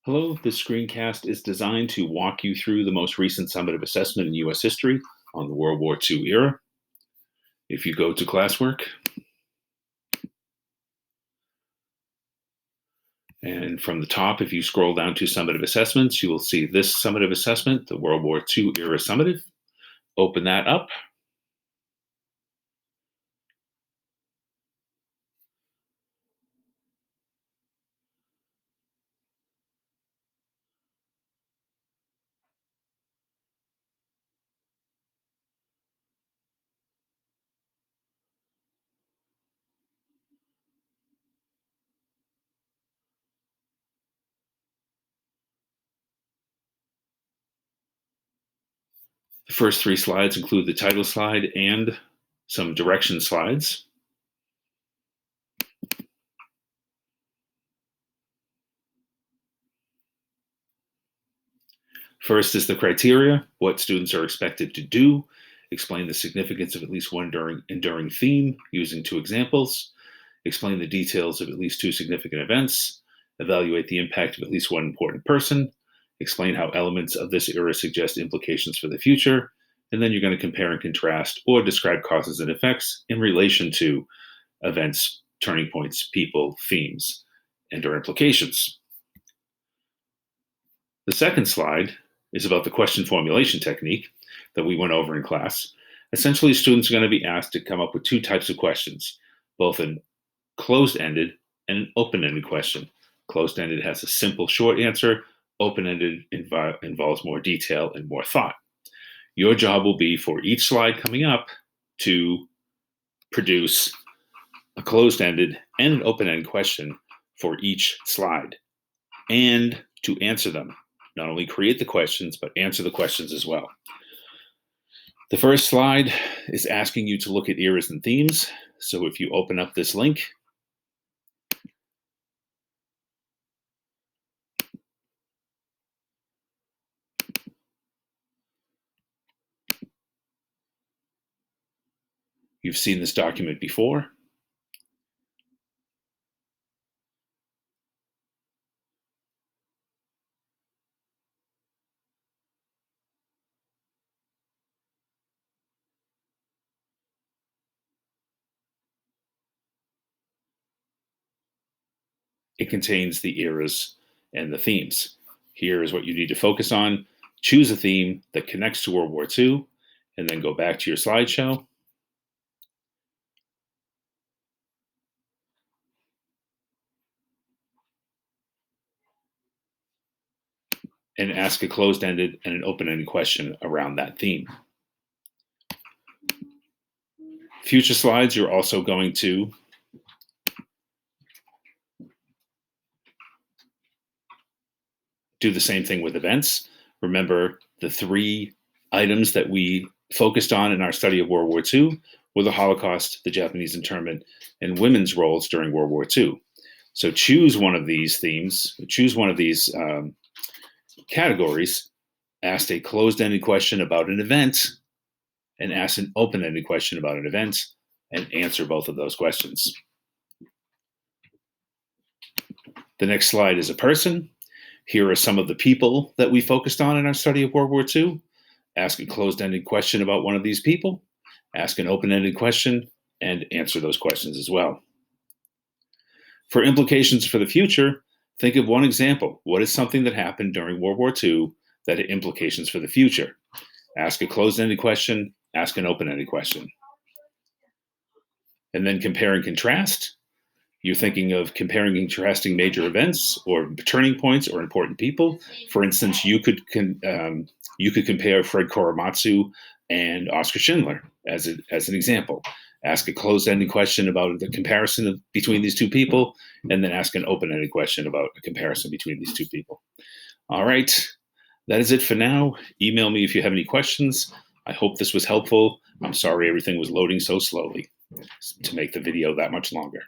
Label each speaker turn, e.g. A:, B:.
A: Hello, this screencast is designed to walk you through the most recent summative assessment in U.S. history on the World War II era. If you go to classwork, and from the top, if you scroll down to summative assessments, you will see this summative assessment, the World War II era summative. Open that up. The first three slides include the title slide and some direction slides. First is the criteria, what students are expected to do, explain the significance of at least one enduring theme using two examples, explain the details of at least two significant events, evaluate the impact of at least one important person, explain how elements of this era suggest implications for the future, and then you're going to compare and contrast or describe causes and effects in relation to events, turning points, people, themes, and or implications. The second slide is about the question formulation technique that we went over in class. Essentially, students are going to be asked to come up with two types of questions, both an closed-ended and an open-ended question. Closed-ended has a simple, short answer. Open-ended involves more detail and more thought. Your job will be for each slide coming up to produce a closed-ended and an open-ended question for each slide and to answer them. Not only create the questions, but answer the questions as well. The first slide is asking you to look at eras and themes. So if you open up this link, you've seen this document before. It contains the eras and the themes. Here is what you need to focus on. Choose a theme that connects to World War II, and then go back to your slideshow. And ask a closed-ended and an open-ended question around that theme. Future slides, you're also going to do the same thing with events. Remember, the three items that we focused on in our study of World War II were the Holocaust, the Japanese internment, and women's roles during World War II. So choose one of these themes, choose one of these categories, ask a closed-ended question about an event, and ask an open-ended question about an event, and answer both of those questions. The next slide is a person. Here are some of the people that we focused on in our study of World War II. Ask a closed-ended question about one of these people, ask an open-ended question, and answer those questions as well. For implications for the future, think of one example. What is something that happened during World War II that had implications for the future? Ask a closed-ended question, ask an open-ended question. And then compare and contrast. You're thinking of comparing and contrasting major events or turning points or important people. For instance, you could compare Fred Korematsu and Oskar Schindler as an example. Ask a closed-ended question about the comparison between these two people, and then ask an open-ended question about a comparison between these two people. All right, that is it for now. Email me if you have any questions. I hope this was helpful. I'm sorry everything was loading so slowly to make the video that much longer.